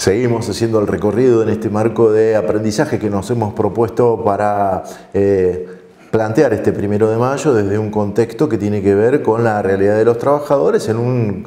Seguimos haciendo el recorrido en este marco de aprendizaje que nos hemos propuesto para plantear este 1 de mayo desde un contexto que tiene que ver con la realidad de los trabajadores en un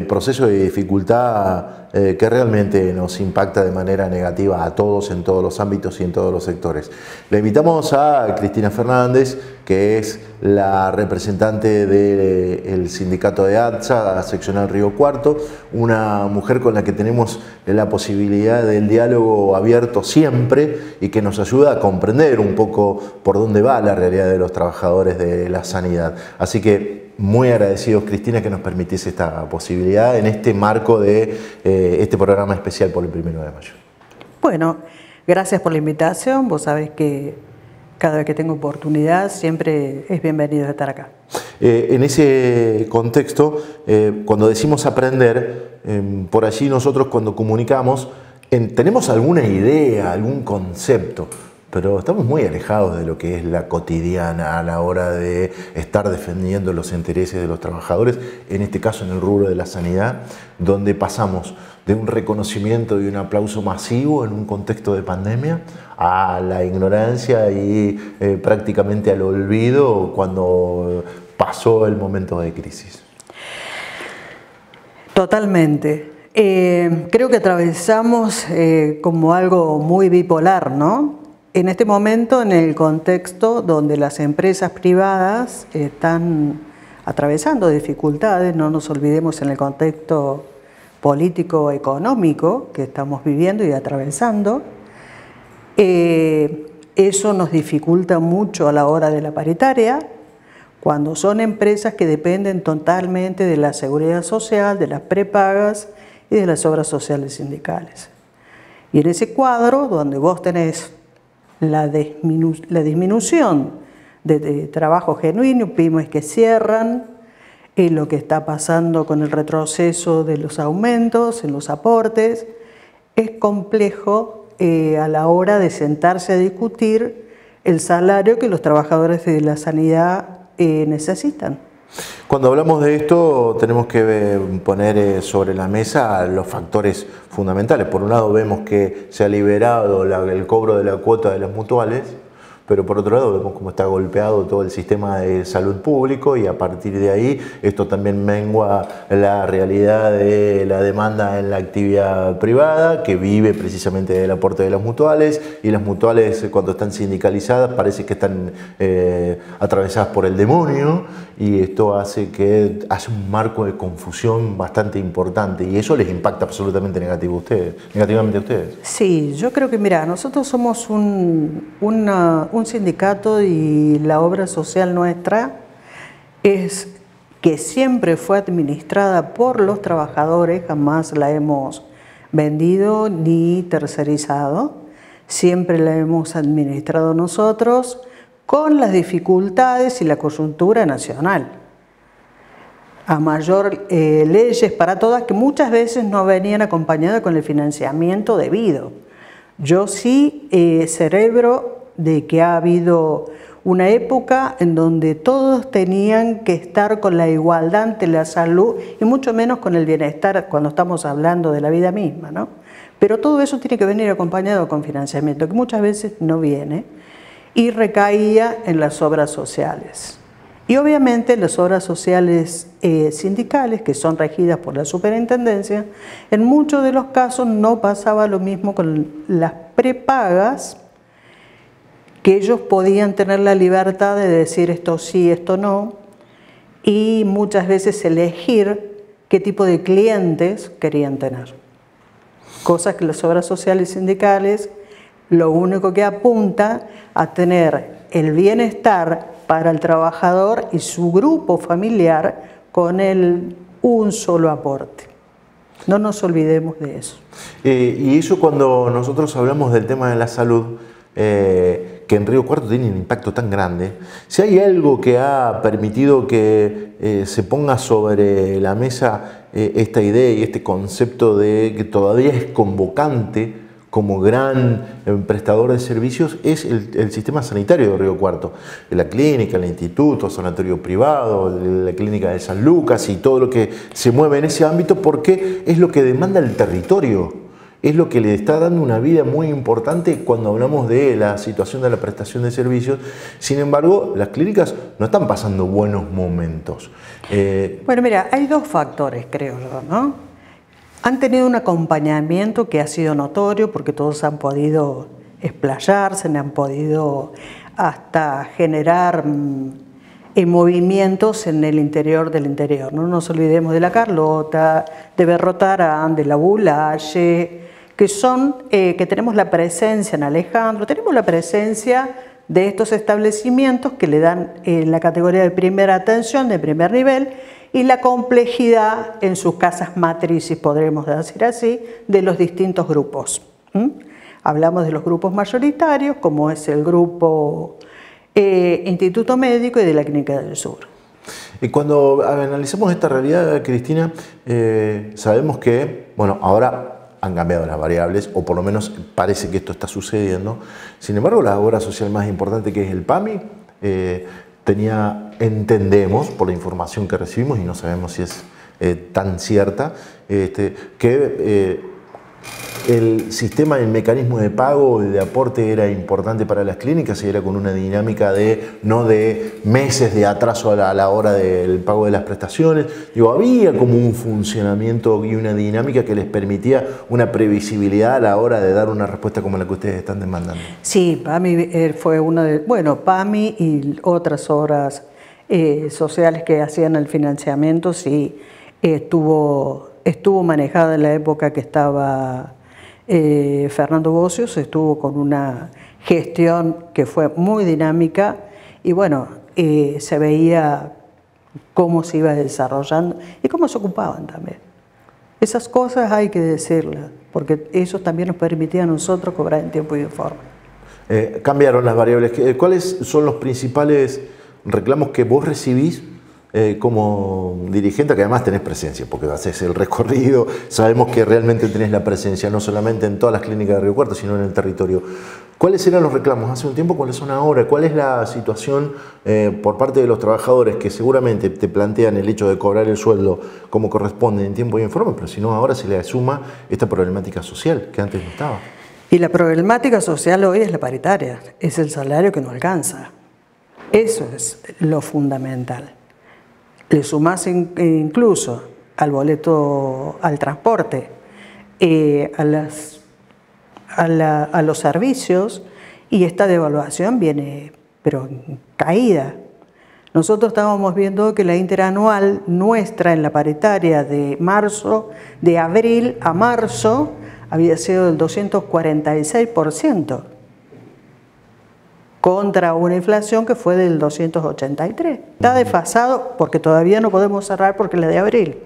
proceso de dificultad que realmente nos impacta de manera negativa a todos en todos los ámbitos y en todos los sectores. Le invitamos a Cristina Fernández, que es la representante del sindicato de ATSA, seccional Río Cuarto, una mujer con la que tenemos la posibilidad del diálogo abierto siempre y que nos ayuda a comprender un poco por dónde va la realidad de los trabajadores de la sanidad. Así que muy agradecidos, Cristina, que nos permitiese esta posibilidad en este marco de este programa especial por el 1 de mayo. Bueno, gracias por la invitación. Vos sabés que cada vez que tengo oportunidad siempre es bienvenido estar acá. En ese contexto, cuando decimos aprender, por allí nosotros cuando comunicamos tenemos alguna idea, algún concepto, pero estamos muy alejados de lo que es la cotidiana a la hora de estar defendiendo los intereses de los trabajadores, en este caso en el rubro de la sanidad, donde pasamos de un reconocimiento y un aplauso masivo en un contexto de pandemia a la ignorancia y prácticamente al olvido cuando pasó el momento de crisis. Totalmente. Creo que atravesamos como algo muy bipolar, ¿no? En este momento, en el contexto donde las empresas privadas están atravesando dificultades, no nos olvidemos en el contexto político-económico que estamos viviendo y atravesando, eso nos dificulta mucho a la hora de la paritaria, cuando son empresas que dependen totalmente de la seguridad social, de las prepagas y de las obras sociales sindicales. Y en ese cuadro, donde vos tenés la disminución de trabajo genuino, pymes que cierran, lo que está pasando con el retroceso de los aumentos en los aportes, es complejo a la hora de sentarse a discutir el salario que los trabajadores de la sanidad necesitan. Cuando hablamos de esto tenemos que poner sobre la mesa los factores fundamentales. Por un lado vemos que se ha liberado el cobro de la cuota de las mutuales, pero por otro lado vemos cómo está golpeado todo el sistema de salud público y a partir de ahí esto también mengua la realidad de la demanda en la actividad privada que vive precisamente del aporte de las mutuales, y las mutuales cuando están sindicalizadas parece que están atravesadas por el demonio, y esto hace que hace un marco de confusión bastante importante y eso les impacta absolutamente negativamente a ustedes. Sí, yo creo que mira, nosotros somos un sindicato y la obra social nuestra es que siempre fue administrada por los trabajadores, jamás la hemos vendido ni tercerizado, siempre la hemos administrado nosotros con las dificultades y la coyuntura nacional. A mayor leyes para todas que muchas veces no venían acompañadas con el financiamiento debido. Yo sí cerebro de que ha habido una época en donde todos tenían que estar con la igualdad ante la salud y mucho menos con el bienestar cuando estamos hablando de la vida misma, ¿no? Pero todo eso tiene que venir acompañado con financiamiento, que muchas veces no viene, y recaía en las obras sociales. Y obviamente las obras sociales sindicales, que son regidas por la superintendencia, en muchos de los casos no pasaba lo mismo con las prepagas, que ellos podían tener la libertad de decir esto sí, esto no, y muchas veces elegir qué tipo de clientes querían tener. Cosas que las obras sociales sindicales lo único que apunta a tener el bienestar para el trabajador y su grupo familiar con un solo aporte. No nos olvidemos de eso. Y eso cuando nosotros hablamos del tema de la salud, que en Río Cuarto tiene un impacto tan grande, si hay algo que ha permitido que se ponga sobre la mesa esta idea y este concepto de que todavía es convocante como gran prestador de servicios, es el sistema sanitario de Río Cuarto. La clínica, el instituto, sanatorio privado, la clínica de San Lucas y todo lo que se mueve en ese ámbito, porque es lo que demanda el territorio. es lo que le está dando una vida muy importante cuando hablamos de la situación de la prestación de servicios. Sin embargo, las clínicas no están pasando buenos momentos. Bueno, mira, hay dos factores, creo yo, ¿no? Han tenido un acompañamiento que ha sido notorio porque todos han podido explayarse, han podido hasta generar movimientos en el interior del interior. No nos olvidemos de la Carlota, de Berrotarán, de la Bulaye, que tenemos la presencia en Alejandro, tenemos la presencia de estos establecimientos que le dan la categoría de primera atención, de primer nivel, y la complejidad en sus casas matrices, podremos decir así, de los distintos grupos. Hablamos de los grupos mayoritarios, como es el grupo Instituto Médico y de la Clínica del Sur. Y cuando analizamos esta realidad, Cristina, sabemos que, bueno, ahora han cambiado las variables, o por lo menos parece que esto está sucediendo. Sin embargo, la obra social más importante, que es el PAMI, entendemos, por la información que recibimos, y no sabemos si es tan cierta, que el sistema, el mecanismo de pago y de aporte era importante para las clínicas y era con una dinámica no de meses de atraso a la hora del pago de las prestaciones. Digo, había como un funcionamiento y una dinámica que les permitía una previsibilidad a la hora de dar una respuesta como la que ustedes están demandando. Sí, PAMI fue uno de, bueno, PAMI y otras obras sociales que hacían el financiamiento, sí, estuvo manejada en la época que estaba Fernando Bocios, estuvo con una gestión que fue muy dinámica y bueno, se veía cómo se iba desarrollando y cómo se ocupaban también. Esas cosas hay que decirlas, porque eso también nos permitía a nosotros cobrar en tiempo y en forma. Cambiaron las variables. ¿Cuáles son los principales reclamos que vos recibís como dirigente, que además tenés presencia, porque haces el recorrido, sabemos que realmente tenés la presencia, no solamente en todas las clínicas de Río Cuarto, sino en el territorio? ¿Cuáles eran los reclamos hace un tiempo? ¿Cuáles son ahora? ¿Cuál es la situación por parte de los trabajadores que seguramente te plantean el hecho de cobrar el sueldo como corresponde en tiempo y en forma, pero si no ahora se le suma esta problemática social que antes no estaba? Y la problemática social hoy es la paritaria, es el salario que no alcanza. Eso es lo fundamental. Le sumás incluso al boleto, al transporte, a los servicios, y esta devaluación viene, pero en caída. Nosotros estábamos viendo que la interanual nuestra en la paritaria de abril a marzo, había sido del 246%. Contra una inflación que fue del 283. Está desfasado porque todavía no podemos cerrar porque es la de abril.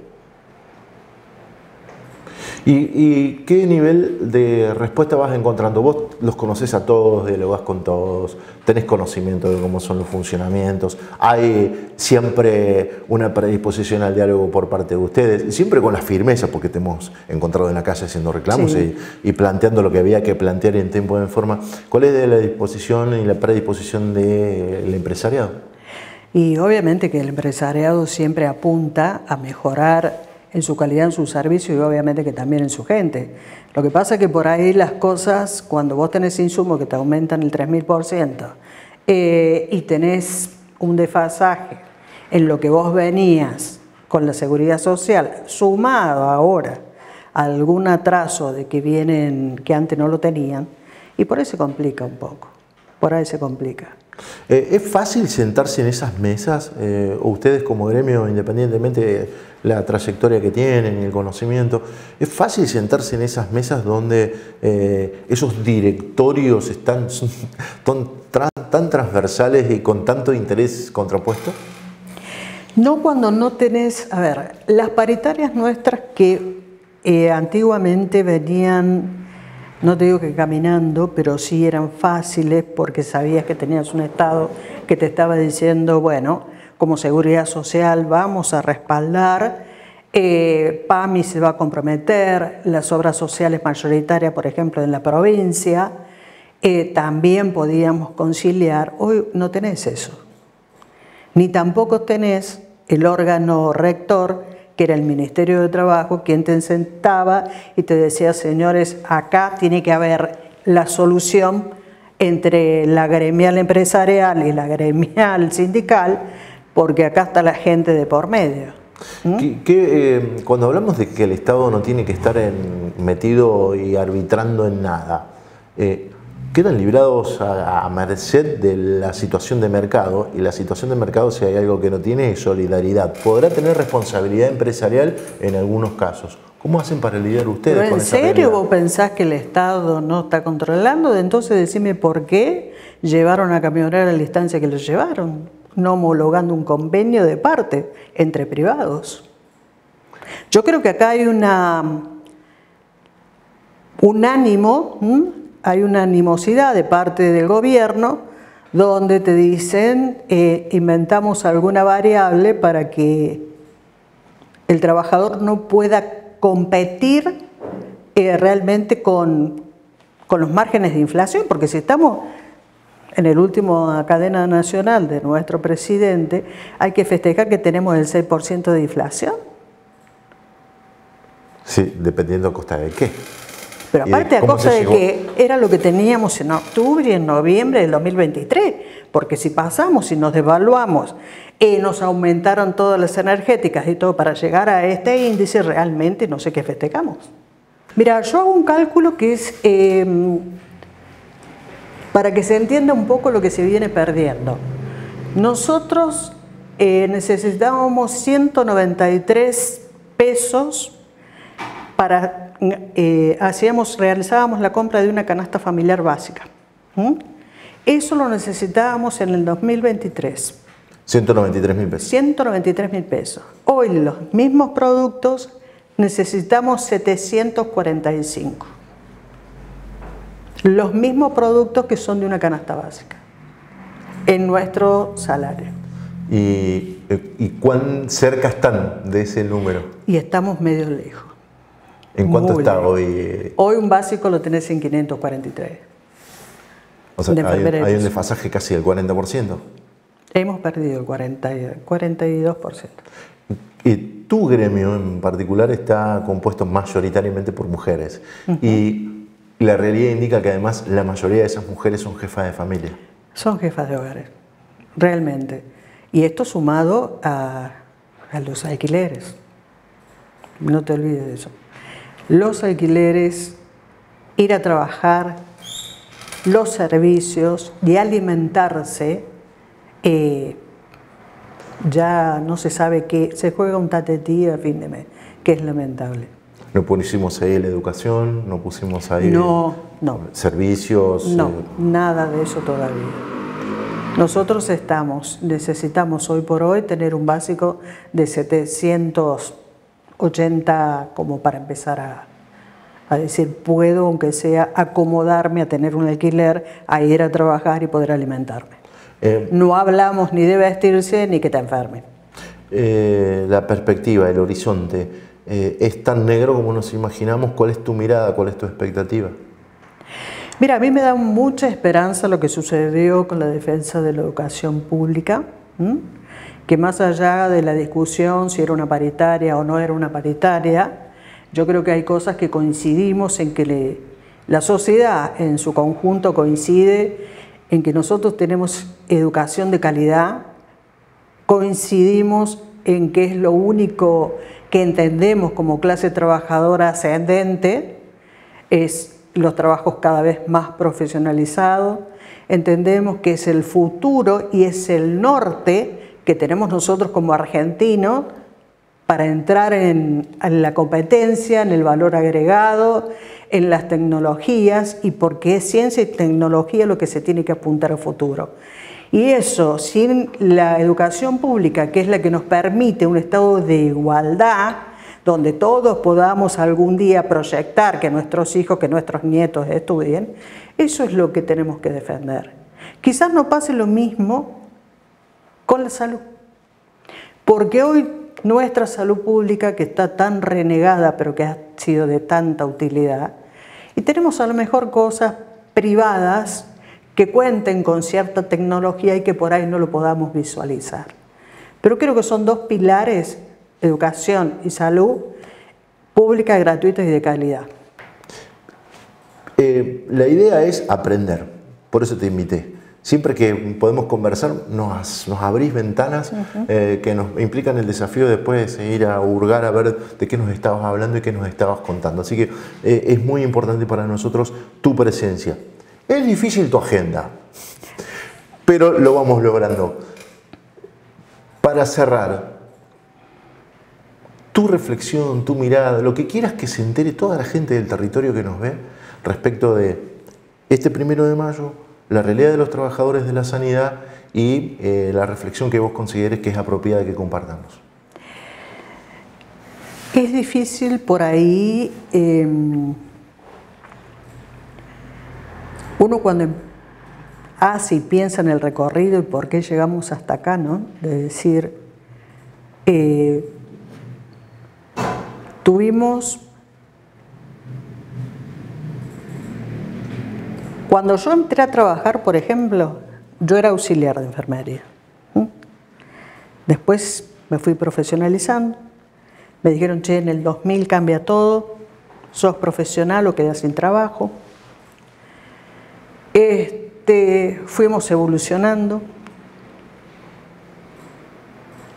¿Y qué nivel de respuesta vas encontrando? Vos los conocés a todos, dialogás con todos, tenés conocimiento de cómo son los funcionamientos, hay siempre una predisposición al diálogo por parte de ustedes, siempre con la firmeza, porque te hemos encontrado en la calle haciendo reclamos, sí, y planteando lo que había que plantear en tiempo y en forma. ¿Cuál es la disposición y la predisposición del empresariado? Y obviamente que el empresariado siempre apunta a mejorar en su calidad, en su servicio y obviamente que también en su gente. Lo que pasa es que por ahí las cosas, cuando vos tenés insumos que te aumentan el 3000% y tenés un desfasaje en lo que vos venías con la seguridad social, sumado ahora a algún atraso de que vienen, que antes no lo tenían, y por ahí se complica un poco, por ahí se complica. ¿Es fácil sentarse en esas mesas? ¿O ustedes como gremio, independientemente de la trayectoria que tienen y el conocimiento, es fácil sentarse en esas mesas donde esos directorios están tan transversales y con tanto interés contrapuesto? No, cuando no tenés, a ver, las paritarias nuestras que antiguamente venían, no te digo que caminando, pero sí eran fáciles porque sabías que tenías un Estado que te estaba diciendo, bueno, como seguridad social vamos a respaldar, PAMI se va a comprometer, las obras sociales mayoritarias, por ejemplo, en la provincia, también podíamos conciliar. Hoy no tenés eso, ni tampoco tenés el órgano rector que era el Ministerio de Trabajo, quien te sentaba y te decía, señores, acá tiene que haber la solución entre la gremial empresarial y la gremial sindical, porque acá está la gente de por medio. Cuando hablamos de que el Estado no tiene que estar metido y arbitrando en nada, quedan librados a merced de la situación de mercado, y la situación de mercado, si hay algo que no tiene, es solidaridad. Podrá tener responsabilidad empresarial en algunos casos. ¿Cómo hacen para lidiar ustedes con esa realidad? ¿En serio vos pensás que el Estado no está controlando? Entonces decime por qué llevaron a camionear a la instancia que lo llevaron, no homologando un convenio de parte entre privados. Yo creo que acá hay un ánimo, hay una animosidad de parte del gobierno donde te dicen inventamos alguna variable para que el trabajador no pueda competir realmente con los márgenes de inflación, porque si estamos en el último cadena nacional de nuestro presidente, hay que festejar que tenemos el 6% de inflación. Sí, dependiendo a costa de qué. Pero aparte a costa de que era lo que teníamos en octubre y en noviembre del 2023, porque si pasamos y nos devaluamos y nos aumentaron todas las energéticas y todo para llegar a este índice, realmente no sé qué festejamos. Mira, yo hago un cálculo que es para que se entienda un poco lo que se viene perdiendo. Nosotros necesitábamos 193 pesos para realizábamos la compra de una canasta familiar básica. Eso lo necesitábamos en el 2023. 193.000 pesos. 193.000 pesos. Hoy los mismos productos necesitamos 745. Los mismos productos que son de una canasta básica en nuestro salario. ¿Y cuán cerca están de ese número? Y estamos medio lejos. ¿En cuánto está hoy? Hoy un básico lo tenés en 543. O sea, hay un desfasaje casi del 40%. Hemos perdido el 42%. Y tu gremio en particular está compuesto mayoritariamente por mujeres. Y la realidad indica que además la mayoría de esas mujeres son jefas de familia. Son jefas de hogares, realmente. Y esto sumado a los alquileres. No te olvides de eso. Los alquileres, ir a trabajar, los servicios y alimentarse, ya no se sabe qué, se juega un tatetí a fin de mes, que es lamentable. ¿No pusimos ahí la educación? ¿No pusimos ahí no. servicios? No, nada de eso todavía. Nosotros necesitamos hoy por hoy tener un básico de 780 como para empezar a decir, puedo, aunque sea, acomodarme a tener un alquiler, a ir a trabajar y poder alimentarme. No hablamos ni de vestirse ni que te enfermen. La perspectiva, el horizonte, ¿es tan negro como nos imaginamos? ¿Cuál es tu mirada? ¿Cuál es tu expectativa? Mira, a mí me da mucha esperanza lo que sucedió con la defensa de la educación pública, que más allá de la discusión si era una paritaria o no era una paritaria, yo creo que hay cosas que coincidimos en que la sociedad en su conjunto coincide en que nosotros tenemos educación de calidad, coincidimos en que es lo único que entendemos como clase trabajadora ascendente, es los trabajos cada vez más profesionalizados, entendemos que es el futuro y es el norte que tenemos nosotros como argentinos para entrar en la competencia, en el valor agregado, en las tecnologías, y porque es ciencia y tecnología lo que se tiene que apuntar a futuro. Y eso, sin la educación pública, que es la que nos permite un estado de igualdad, donde todos podamos algún día proyectar que nuestros hijos, que nuestros nietos estudien, eso es lo que tenemos que defender. Quizás no pase lo mismo con la salud, porque hoy nuestra salud pública, que está tan renegada, pero que ha sido de tanta utilidad, y tenemos a lo mejor cosas privadas que cuenten con cierta tecnología y que por ahí no lo podamos visualizar. Pero creo que son dos pilares educación y salud pública, gratuita y de calidad. La idea es aprender, por eso te invité. Siempre que podemos conversar nos abrís ventanas que nos implican el desafío después de ir a hurgar a ver de qué nos estabas hablando y qué nos estabas contando. Así que es muy importante para nosotros tu presencia. Es difícil tu agenda, pero lo vamos logrando. Para cerrar, tu reflexión, tu mirada, lo que quieras que se entere toda la gente del territorio que nos ve respecto de este 1 de mayo, la realidad de los trabajadores de la sanidad y la reflexión que vos consideres que es apropiada que compartamos. Es difícil por ahí, uno cuando hace y piensa en el recorrido y por qué llegamos hasta acá, ¿no? De decir, cuando yo entré a trabajar, por ejemplo, yo era auxiliar de enfermería. Después me fui profesionalizando, me dijeron, che, en el 2000 cambia todo, sos profesional o quedás sin trabajo. Fuimos evolucionando,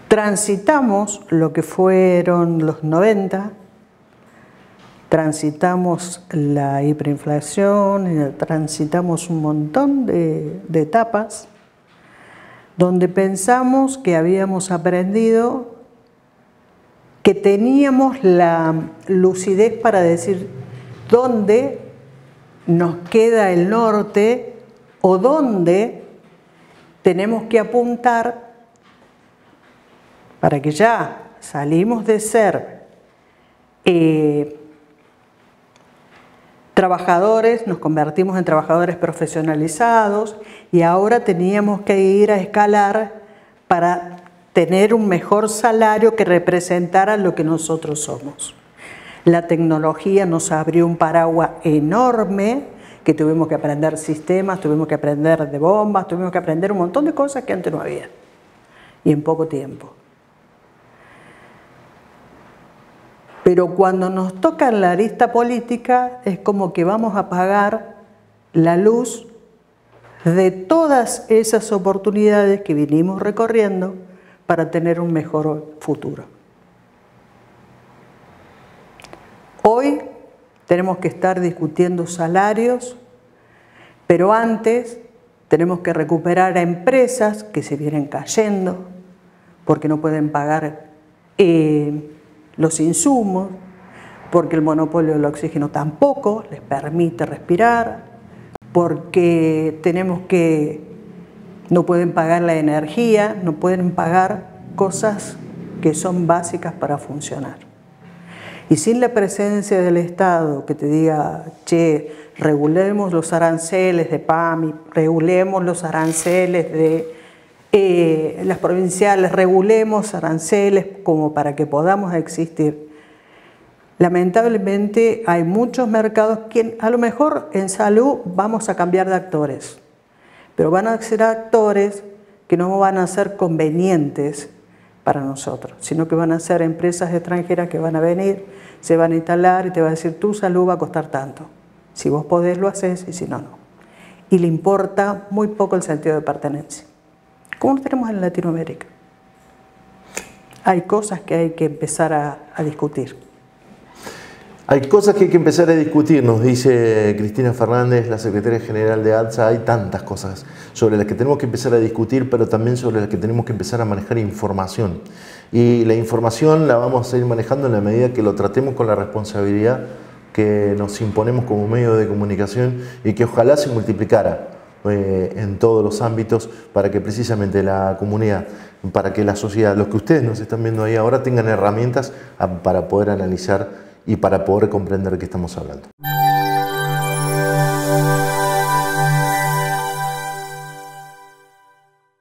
transitamos lo que fueron los 90, transitamos la hiperinflación, transitamos un montón de etapas donde pensamos que habíamos aprendido, que teníamos la lucidez para decir dónde nos queda el norte o dónde tenemos que apuntar para que ya salimos de ser trabajadores, nos convertimos en trabajadores profesionalizados y ahora teníamos que ir a escalar para tener un mejor salario que representara lo que nosotros somos. La tecnología nos abrió un paraguas enorme, que tuvimos que aprender sistemas, tuvimos que aprender de bombas, tuvimos que aprender un montón de cosas que antes no había, y en poco tiempo. Pero cuando nos toca la arista política, es como que vamos a apagar la luz de todas esas oportunidades que vinimos recorriendo para tener un mejor futuro. Hoy tenemos que estar discutiendo salarios, pero antes tenemos que recuperar a empresas que se vienen cayendo porque no pueden pagar los insumos, porque el monopolio del oxígeno tampoco les permite respirar, porque no pueden pagar la energía, no pueden pagar cosas que son básicas para funcionar. Y sin la presencia del Estado que te diga, che, regulemos los aranceles de PAMI, regulemos los aranceles de las provinciales, regulemos aranceles como para que podamos existir. Lamentablemente hay muchos mercados que a lo mejor en salud vamos a cambiar de actores, pero van a ser actores que no van a ser convenientes para nosotros, sino que van a ser empresas extranjeras que van a venir, se van a instalar y te va a decir, tu salud va a costar tanto. Si vos podés lo haces y si no, no. Y le importa muy poco el sentido de pertenencia. ¿Cómo lo tenemos en Latinoamérica? Hay cosas que hay que empezar a discutir. Hay cosas que hay que empezar a discutir, nos dice Cristina Fernández, la secretaria general de ATSA. Hay tantas cosas sobre las que tenemos que empezar a discutir, pero también sobre las que tenemos que empezar a manejar información. Y la información la vamos a ir manejando en la medida que lo tratemos con la responsabilidad que nos imponemos como medio de comunicación y que ojalá se multiplicara en todos los ámbitos para que precisamente la comunidad, para que la sociedad, los que ustedes nos están viendo ahí ahora, tengan herramientas para poder analizar y para poder comprender de qué estamos hablando.